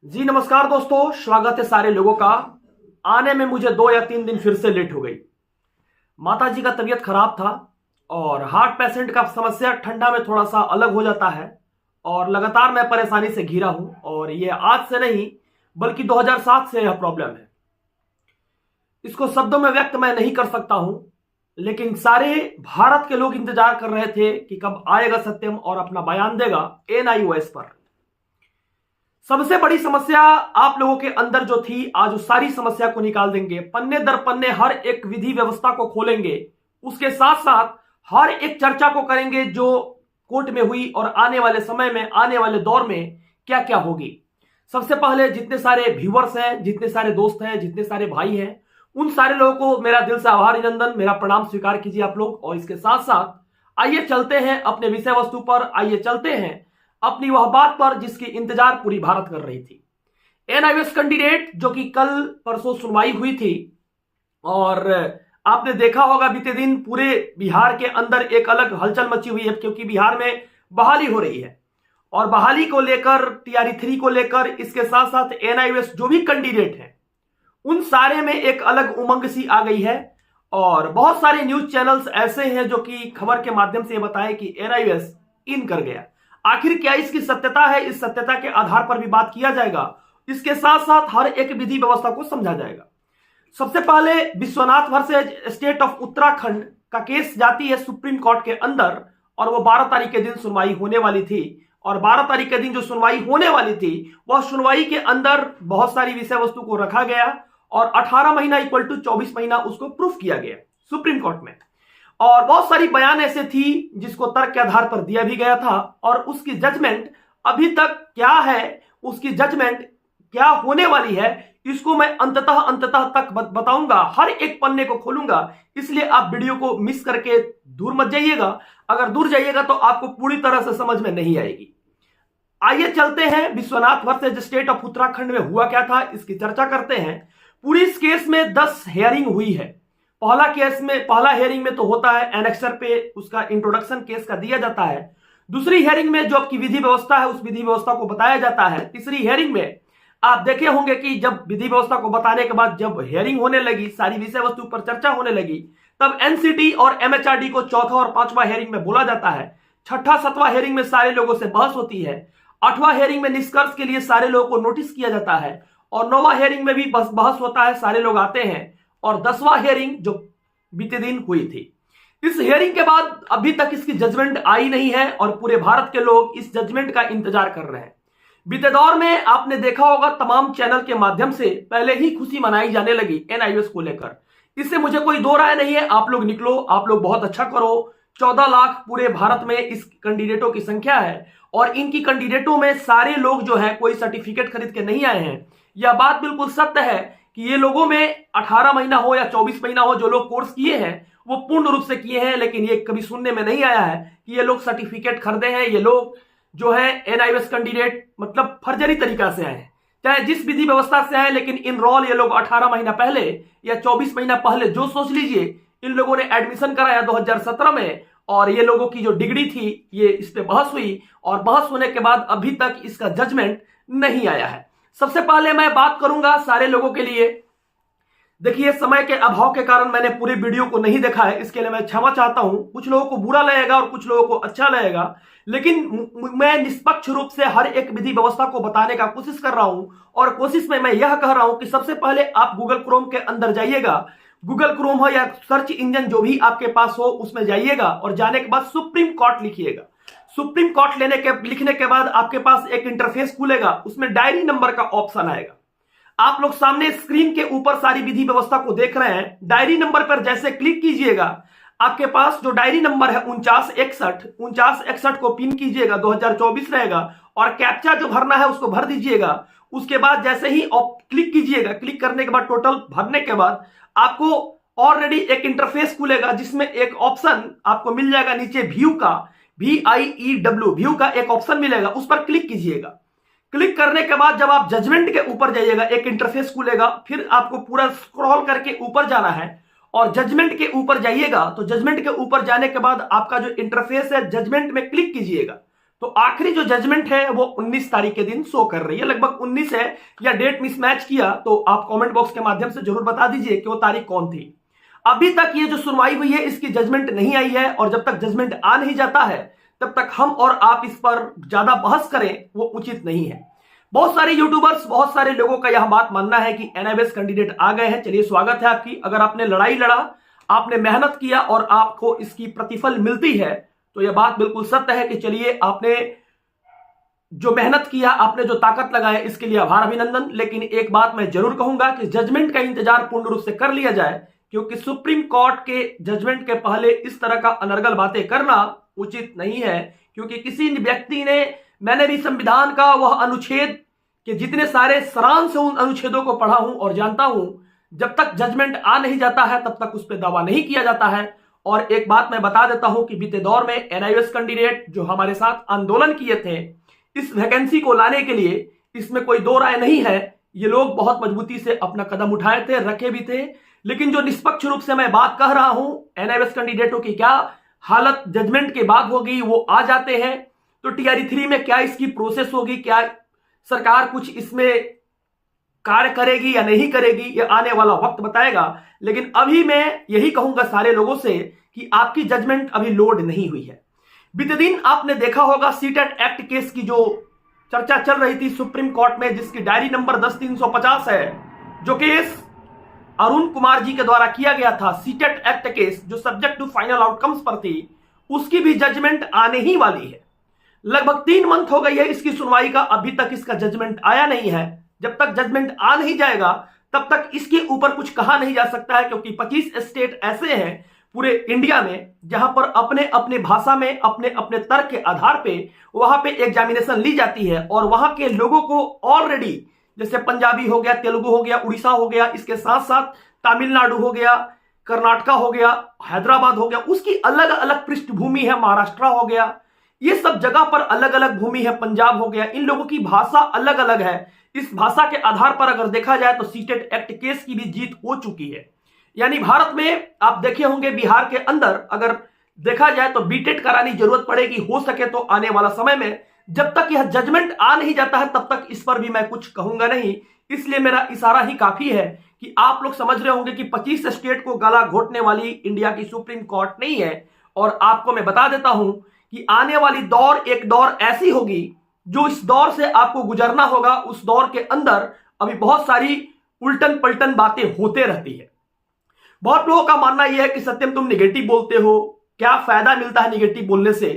जी नमस्कार दोस्तों, स्वागत है सारे लोगों का। आने में मुझे 2 या 3 दिन फिर से लेट हो गई। माता जी का तबीयत खराब था और हार्ट पेशेंट का समस्या ठंडा में थोड़ा सा अलग हो जाता है और लगातार मैं परेशानी से घिरा हूं और ये आज से नहीं बल्कि 2007 से यह प्रॉब्लम है। इसको शब्दों में व्यक्त मैं नहीं कर सकता हूं, लेकिन सारे भारत के लोग इंतजार कर रहे थे कि कब आएगा सत्यम और अपना बयान देगा एनआईओएस पर। सबसे बड़ी समस्या आप लोगों के अंदर जो थी, आज उस सारी समस्या को निकाल देंगे। पन्ने दर पन्ने हर एक विधि व्यवस्था को खोलेंगे, उसके साथ साथ हर एक चर्चा को करेंगे जो कोर्ट में हुई और आने वाले समय में, आने वाले दौर में क्या क्या होगी। सबसे पहले जितने सारे व्यूअर्स हैं, जितने सारे दोस्त हैं, जितने सारे भाई हैं, उन सारे लोगों को मेरा दिल से आभार अभिनंदन, मेरा प्रणाम स्वीकार कीजिए आप लोग। और इसके साथ साथ आइए चलते हैं अपने विषय वस्तु पर, आइए चलते हैं अपनी वह बात पर जिसकी इंतजार पूरी भारत कर रही थी। एनआईओएस कैंडिडेट जो कि कल परसों सुनवाई हुई थी और आपने देखा होगा बीते दिन पूरे बिहार के अंदर एक अलग हलचल मची हुई है, क्योंकि बिहार में बहाली हो रही है और बहाली को लेकर, टीआरई 3 को लेकर, इसके साथ साथ एनआईओएस जो भी कैंडिडेट हैं उन सारे में एक अलग उमंग सी आ गई है। और बहुत सारे न्यूज चैनल्स ऐसे हैं जो कि खबर के माध्यम से बताएं कि एनआईओएस इन कर गया। आखिर क्या इसकी सत्यता है? इस सत्यता के आधार पर भी बात किया जाएगा। इसके साथ साथ हर एक विधि व्यवस्था को समझा जाएगा। सबसे पहले Vishwanath versus state of Uttarakhand का केस जाती है सुप्रीम कोर्ट के अंदर और वो 12 तारीख के दिन सुनवाई होने वाली थी। और 12 तारीख के दिन जो सुनवाई होने वाली थी, वह सुनवाई के अंदर बहुत सारी विषय वस्तु को रखा गया और 18 महीना इक्वल टू 24 महीना उसको प्रूफ किया गया सुप्रीम कोर्ट में। और बहुत सारी बयान ऐसे थी जिसको तर्क के आधार पर दिया भी गया था और उसकी जजमेंट अभी तक क्या है, उसकी जजमेंट क्या होने वाली है, इसको मैं अंततः तक बताऊंगा। हर एक पन्ने को खोलूंगा, इसलिए आप वीडियो को मिस करके दूर मत जाइएगा। अगर दूर जाइएगा तो आपको पूरी तरह से समझ में नहीं आएगी। आइए चलते हैं Vishwanath versus state of Uttarakhand में हुआ क्या था, इसकी चर्चा करते हैं। पूरी इस केस में 10 हेयरिंग हुई है। पहला हेयरिंग में तो होता है एनेक्सर पे, उसका इंट्रोडक्शन केस का दिया जाता है। दूसरी हेयरिंग में जो आपकी विधि व्यवस्था है उस विधि व्यवस्था को बताया जाता है। तीसरी हेयरिंग में आप देखे होंगे कि जब विधि व्यवस्था को बताने के बाद जब हेयरिंग होने लगी, सारी विषय वस्तु पर चर्चा होने लगी, तब एनसीटी और एमएचआरडी को चौथा और पांचवा हेयरिंग में बोला जाता है। छठा सातवां हेयरिंग में सारे लोगों से बहस होती है। 8वां हेयरिंग में निष्कर्ष के लिए सारे लोगों को नोटिस किया जाता है और 9वां हेयरिंग में भी बहस होता है, सारे लोग आते हैं। और 10वां हेयरिंग जो बीते दिन हुई थी, इस हेयरिंग के बाद अभी तक इसकी जजमेंट आई नहीं है और पूरे भारत के लोग इस जजमेंट का इंतजार कर रहे हैं। बीते दौर में आपने देखा होगा तमाम चैनल के माध्यम से पहले ही खुशी मनाई जाने लगी एनआईओएस को लेकर। इससे मुझे कोई दो राय नहीं है। आप लोग निकलो, आप लोग बहुत अच्छा करो। 14 लाख पूरे भारत में इस कैंडिडेटों की संख्या है और इनकी कैंडिडेटों में सारे लोग जो है कोई सर्टिफिकेट खरीद के नहीं आए हैं। यह बात बिल्कुल सत्य है कि ये लोगों में 18 महीना हो या 24 महीना हो, जो लोग कोर्स किए हैं वो पूर्ण रूप से किए हैं, लेकिन ये कभी सुनने में नहीं आया है कि ये लोग सर्टिफिकेट खरीदे हैं। ये लोग जो है एनआईओएस कैंडिडेट मतलब फर्जरी तरीका से आए हैं, चाहे जिस विधि व्यवस्था से आए, लेकिन इनरोल ये लोग 18 महीना पहले या 24 महीना पहले, जो सोच लीजिए, इन लोगों ने एडमिशन कराया 2017 में और ये लोगों की जो डिग्री थी, ये इस पे बहस हुई और बहस होने के बाद अभी तक इसका जजमेंट नहीं आया है। सबसे पहले मैं बात करूंगा सारे लोगों के लिए। देखिए, समय के अभाव के कारण मैंने पूरे वीडियो को नहीं देखा है, इसके लिए मैं क्षमा चाहता हूं। कुछ लोगों को बुरा लगेगा और कुछ लोगों को अच्छा लगेगा, लेकिन मैं निष्पक्ष रूप से हर एक विधि व्यवस्था को बताने का कोशिश कर रहा हूं। और कोशिश में मैं यह कह रहा हूं कि सबसे पहले आप गूगल क्रोम के अंदर जाइएगा। गूगल क्रोम हो या सर्च इंजन जो भी आपके पास हो, उसमें जाइएगा और जाने के बाद सुप्रीम कोर्ट लिखिएगा। सुप्रीम कोर्ट लिखने के बाद आपके पास एक इंटरफेस खुलेगा, उसमें डायरी नंबर का ऑप्शन आएगा। आप लोग सामने स्क्रीन के ऊपर सारी विधि व्यवस्था को देख रहे हैं। डायरी नंबर पर जैसे क्लिक कीजिएगा, आपके पास जो डायरी नंबर है 4961 को पिन कीजिएगा, 2024 रहेगा और कैप्चा जो भरना है उसको भर दीजिएगा। उसके बाद जैसे ही क्लिक कीजिएगा, क्लिक करने के बाद टोटल भरने के बाद आपको ऑलरेडी एक इंटरफेस खुलेगा जिसमें एक ऑप्शन आपको मिल जाएगा नीचे व्यू का, VIEW व्यू का एक ऑप्शन मिलेगा, उस पर क्लिक कीजिएगा। क्लिक करने के बाद जब आप जजमेंट के ऊपर जाइएगा, एक इंटरफेस खुलेगा, फिर आपको पूरा स्क्रॉल करके ऊपर जाना है और जजमेंट के ऊपर जाइएगा। तो जजमेंट के ऊपर जाने के बाद आपका जो इंटरफेस है, जजमेंट में क्लिक कीजिएगा। तो आखिरी जो जजमेंट है वो 19 तारीख के दिन शो कर रही है, लगभग 19 है, या डेट मिसमैच किया तो आप कमेंट बॉक्स के माध्यम से जरूर बता दीजिए कि वो तारीख कौन थी। अभी तक ये जो सुनवाई हुई है इसकी जजमेंट नहीं आई है, और जब तक जजमेंट आ नहीं जाता है तब तक हम और आप इस पर ज्यादा बहस करें वो उचित नहीं है। बहुत सारे यूट्यूबर्स, बहुत सारे लोगों का यह बात मानना है कि एनआईवीएस कैंडिडेट आ गए हैं। चलिए, स्वागत है आपकी। अगर आपने लड़ाई लड़ा, आपने मेहनत किया और आपको इसकी प्रतिफल मिलती है तो यह बात बिल्कुल सत्य है कि चलिए, आपने जो मेहनत किया, आपने जो ताकत लगाए, इसके लिए आभार, अभिनंदन। लेकिन एक बात मैं जरूर कहूंगा कि जजमेंट का इंतजार पूर्ण रूप से कर लिया जाए, क्योंकि सुप्रीम कोर्ट के जजमेंट के पहले इस तरह का अनर्गल बातें करना उचित नहीं है। क्योंकि किसी व्यक्ति ने, मैंने भी संविधान का वह अनुच्छेद के जितने सारे सारांश उन अनुच्छेदों को पढ़ा हूं और जानता हूं, जब तक जजमेंट आ नहीं जाता है तब तक उस पर दावा नहीं किया जाता है। और एक बात मैं बता देता हूं कि बीते दौर में एनआईवीएस कैंडिडेट जो हमारे साथ आंदोलन किए थे इस वैकेंसी को लाने के लिए, इसमें कोई दो राय नहीं है, ये लोग बहुत मजबूती से अपना कदम उठाए थे, रखे भी थे। लेकिन जो निष्पक्ष रूप से मैं बात कह रहा हूं, एनआईवीएस कैंडिडेटों की क्या हालत जजमेंट के बाद होगी, वो आ जाते हैं तो टीआरई 3 में क्या इसकी प्रोसेस होगी, क्या सरकार कुछ इसमें कार्य करेगी या नहीं करेगी, ये आने वाला वक्त बताएगा। लेकिन अभी मैं यही कहूंगा सारे लोगों से कि आपकी जजमेंट अभी लोड नहीं हुई है। बीते दिन आपने देखा होगा सीटेट एक्ट केस की जो चर्चा चल रही थी सुप्रीम कोर्ट में, जिसकी डायरी नंबर 10350 है, जो केस अरुण कुमार जी के द्वारा किया गया था, सीटेट एक्ट केस जो सब्जेक्ट टू फाइनल आउटकम्स पर थी, उसकी भी जजमेंट आने ही वाली है। लगभग 3 मंथ हो गई है इसकी सुनवाई का, अभी तक इसका जजमेंट आया नहीं है। जब तक जजमेंट आ नहीं जाएगा तब तक इसके ऊपर कुछ कहा नहीं जा सकता है, क्योंकि 25 स्टेट ऐसे हैं पूरे इंडिया में जहां पर अपने अपने भाषा में, अपने अपने तर्क के आधार पे वहां पे एग्जामिनेशन ली जाती है। और वहां के लोगों को ऑलरेडी, जैसे पंजाबी हो गया, तेलुगु हो गया, उड़ीसा हो गया, इसके साथ साथ तमिलनाडु हो गया, कर्नाटका हो गया, हैदराबाद हो गया, उसकी अलग अलग पृष्ठभूमि है, महाराष्ट्र हो गया, ये सब जगह पर अलग अलग भूमि है, पंजाब हो गया, इन लोगों की भाषा अलग अलग है। इस भाषा के आधार पर अगर देखा जाए तो सीटेट एक्ट केस की भी जीत हो चुकी है। यानी भारत में आप देखे होंगे, बिहार के अंदर अगर देखा जाए तो बीटेट करानी जरूरत पड़ेगी, हो सके तो आने वाला समय में। जब तक यह जजमेंट आ नहीं जाता है तब तक इस पर भी मैं कुछ कहूंगा नहीं, इसलिए मेरा इशारा ही काफी है कि आप लोग समझ रहे होंगे कि 25 स्टेट को गला घोटने वाली इंडिया की सुप्रीम कोर्ट नहीं है। और आपको मैं बता देता हूं कि आने वाली दौर एक दौर ऐसी होगी जो इस दौर से आपको गुजरना होगा। उस दौर के अंदर अभी बहुत सारी उल्टन पलटन बातें होते रहती है। बहुत लोगों का मानना यह है कि सत्यम तुम निगेटिव बोलते हो, क्या फायदा मिलता है निगेटिव बोलने से।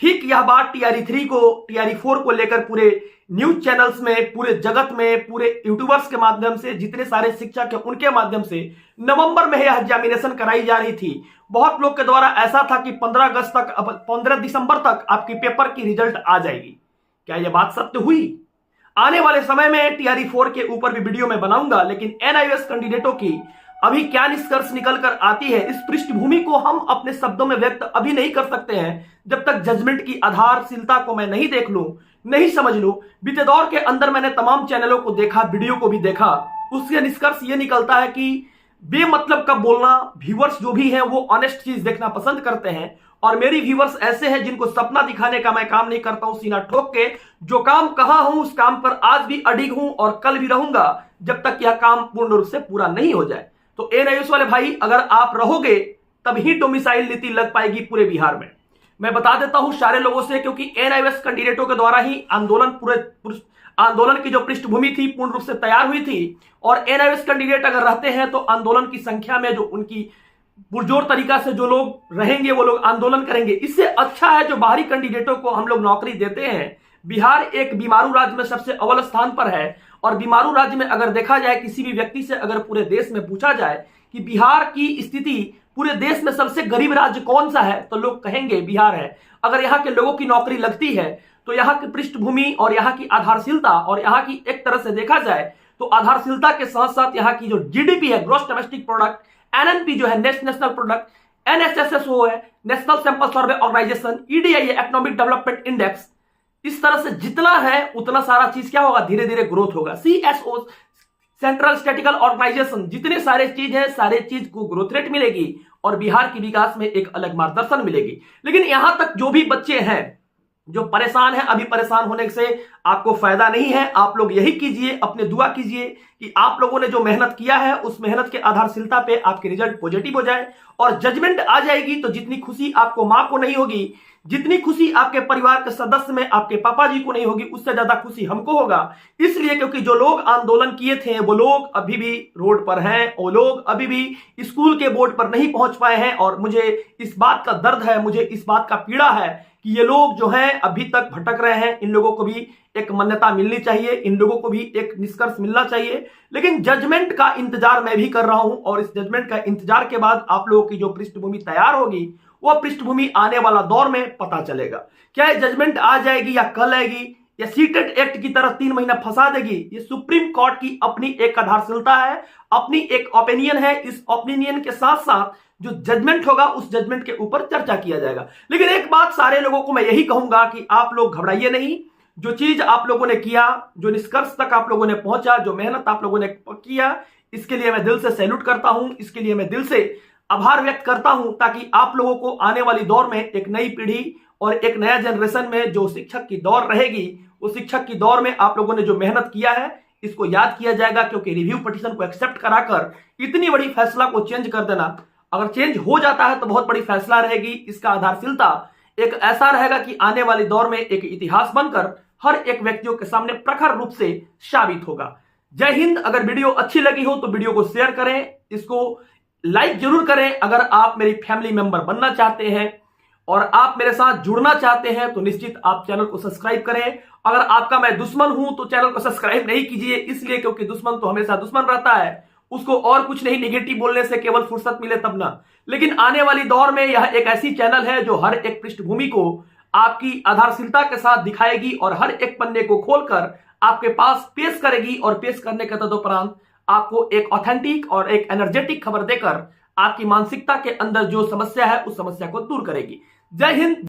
ठीक यह बात टीआरई 3 को, टीआरई 4 को लेकर पूरे न्यूज चैनल्स में, पूरे जगत में, पूरे यूट्यूबर्स के माध्यम से, जितने सारे शिक्षक हैं उनके माध्यम से नवंबर में यह एग्जामिनेशन कराई जा रही थी। बहुत लोग के द्वारा ऐसा था कि 15 अगस्त तक, 15 दिसंबर तक आपकी पेपर की रिजल्ट आ जाएगी। क्या यह बात सत्य हुई? आने वाले समय में टीआरई 4 के ऊपर भी वीडियो में बनाऊंगा। लेकिन एनआईवीएस कैंडिडेटों की अभी क्या निष्कर्ष निकल कर आती है, इस पृष्ठभूमि को हम अपने शब्दों में व्यक्त अभी नहीं कर सकते हैं जब तक जजमेंट की आधारशिलता को मैं नहीं देख लूं, नहीं समझ लूं। बीते दौर के अंदर मैंने तमाम चैनलों को देखा, वीडियो को भी देखा, उससे निष्कर्ष ये निकलता है कि बेमतलब का बोलना, व्यूअर्स जो भी हैं वो ऑनेस्ट चीज देखना पसंद करते हैं। और मेरी व्यूअर्स ऐसे हैं जिनको सपना दिखाने का मैं काम नहीं करता हूं, सीना ठोक के जो काम कहा हूं उस काम पर आज भी अडिग हूं और कल भी रहूंगा जब तक यह काम पूर्ण रूप से पूरा नहीं हो जाए। तो एनआईवीएस वाले भाई, अगर आप रहोगे तभी डोमिसाइल नीति लग पाएगी पूरे बिहार में। मैं बता देता हूं सारे लोगों से, क्योंकि एनआईवीएस कैंडिडेटों के द्वारा ही आंदोलन की जो पृष्ठभूमि थी पूर्ण रूप से तैयार हुई थी। और एनआईवीएस कैंडिडेट अगर रहते हैं तो आंदोलन की संख्या में जो उनकी पुरजोर तरीका से जो लोग रहेंगे वो लोग आंदोलन करेंगे। इससे अच्छा है जो बाहरी कैंडिडेटों को हम लोग नौकरी देते हैं। बिहार एक बीमारू राज्य में सबसे अव्वल स्थान पर है। और बीमारू राज्य में अगर देखा जाए, किसी भी व्यक्ति से अगर पूरे देश में पूछा जाए कि बिहार की स्थिति पूरे देश में सबसे गरीब राज्य कौन सा है, तो लोग कहेंगे बिहार है। अगर यहाँ के लोगों की नौकरी लगती है तो यहाँ की पृष्ठभूमि और यहाँ की आधारशिलता, और यहाँ की एक तरह से देखा जाए तो आधारशिलता के साथ साथ यहाँ की जो जीडीपी है, ग्रॉस डोमेस्टिक प्रोडक्ट, एनएनपी जो है नेशनल प्रोडक्ट, एनएसएसओ है national sample survey organisation, EDI है इकोनॉमिक डेवलपमेंट इंडेक्स, इस तरह से जितना है उतना सारा चीज क्या होगा, धीरे धीरे ग्रोथ होगा। सीएसओ सेंट्रल स्टैटिकल ऑर्गेनाइजेशन, जितने सारे चीज है सारे चीज को ग्रोथ रेट मिलेगी और बिहार की विकास में एक अलग मार्गदर्शन मिलेगी। लेकिन यहां तक जो भी बच्चे हैं जो परेशान है, अभी परेशान होने से आपको फायदा नहीं है। आप लोग यही कीजिए, अपने दुआ कीजिए कि आप लोगों ने जो मेहनत किया है उस मेहनत के आधारशिलता पे आपके रिजल्ट पॉजिटिव हो जाए और जजमेंट आ जाएगी। तो जितनी खुशी आपको मां को नहीं होगी, जितनी खुशी आपके परिवार के सदस्य में आपके पापा जी को नहीं होगी, उससे ज्यादा खुशी हमको होगा। इसलिए क्योंकि जो लोग आंदोलन किए थे वो लोग अभी भी रोड पर हैं, वो लोग अभी भी स्कूल के बोर्ड पर नहीं पहुंच पाए हैं। और मुझे इस बात का दर्द है, मुझे इस बात का पीड़ा है कि ये लोग जो हैं अभी तक भटक रहे हैं। इन लोगों को भी एक मान्यता मिलनी चाहिए, इन लोगों को भी एक निष्कर्ष मिलना चाहिए। लेकिन जजमेंट का इंतजार मैं भी कर रहा हूं और इस जजमेंट का इंतजार के बाद आप लोगों की जो पृष्ठभूमि तैयार होगी वो पृष्ठभूमि आने वाला दौर में पता चलेगा। क्या ये जजमेंट आज आएगी या कल आएगी या सीटेट एक्ट की तरह 3 महीना फंसा देगी, ये सुप्रीम कोर्ट की अपनी एक आधारशिलता है, अपनी एक ओपिनियन है। इस ओपिनियन के साथ साथ जो जजमेंट होगा उस जजमेंट के ऊपर चर्चा किया जाएगा। लेकिन एक बात सारे लोगों को मैं यही कहूंगा कि आप लोग घबराइए नहीं। जो चीज आप लोगों ने किया, जो निष्कर्ष तक आप लोगों ने पहुंचा, जो मेहनत आप लोगों ने किया, इसके लिए मैं दिल से सैल्यूट करता हूं, इसके लिए मैं दिल से आभार व्यक्त करता हूं, ताकि आप लोगों को आने वाली दौर में एक नई पीढ़ी और एक नया जनरेशन में जो शिक्षक की दौर रहेगी, उस शिक्षक की दौर में आप लोगों ने जो मेहनत किया है इसको याद किया जाएगा। क्योंकि रिव्यू पिटीशन को एक्सेप्ट कराकर इतनी बड़ी फैसला को चेंज कर देना, अगर चेंज हो जाता है तो बहुत बड़ी फैसला रहेगी। इसका आधारशिलता एक ऐसा रहेगा कि आने वाले दौर में एक इतिहास बनकर हर एक व्यक्तियों के सामने प्रखर रूप से साबित होगा। जय हिंद। अगर वीडियो अच्छी लगी हो तो वीडियो को शेयर करें, इसको लाइक जरूर करें। अगर आप मेरी फैमिली मेंबर बनना चाहते हैं और आप मेरे साथ जुड़ना चाहते हैं तो निश्चित आप चैनल को सब्सक्राइब करें। अगर आपका मैं दुश्मन हूं तो चैनल को सब्सक्राइब नहीं कीजिए, इसलिए क्योंकि दुश्मन तो हमेशा दुश्मन रहता है, उसको और कुछ नहीं, निगेटिव बोलने से केवल फुर्सत मिले तब ना। लेकिन आने वाली दौर में यह एक ऐसी चैनल है जो हर एक पृष्ठभूमि को आपकी आधारशिलता के साथ दिखाएगी और हर एक पन्ने को खोलकर आपके पास पेश करेगी और पेश करने के तदुपरांत आपको एक ऑथेंटिक और एक एनर्जेटिक खबर देकर आपकी मानसिकता के अंदर जो समस्या है उस समस्या को दूर करेगी। जय हिंद।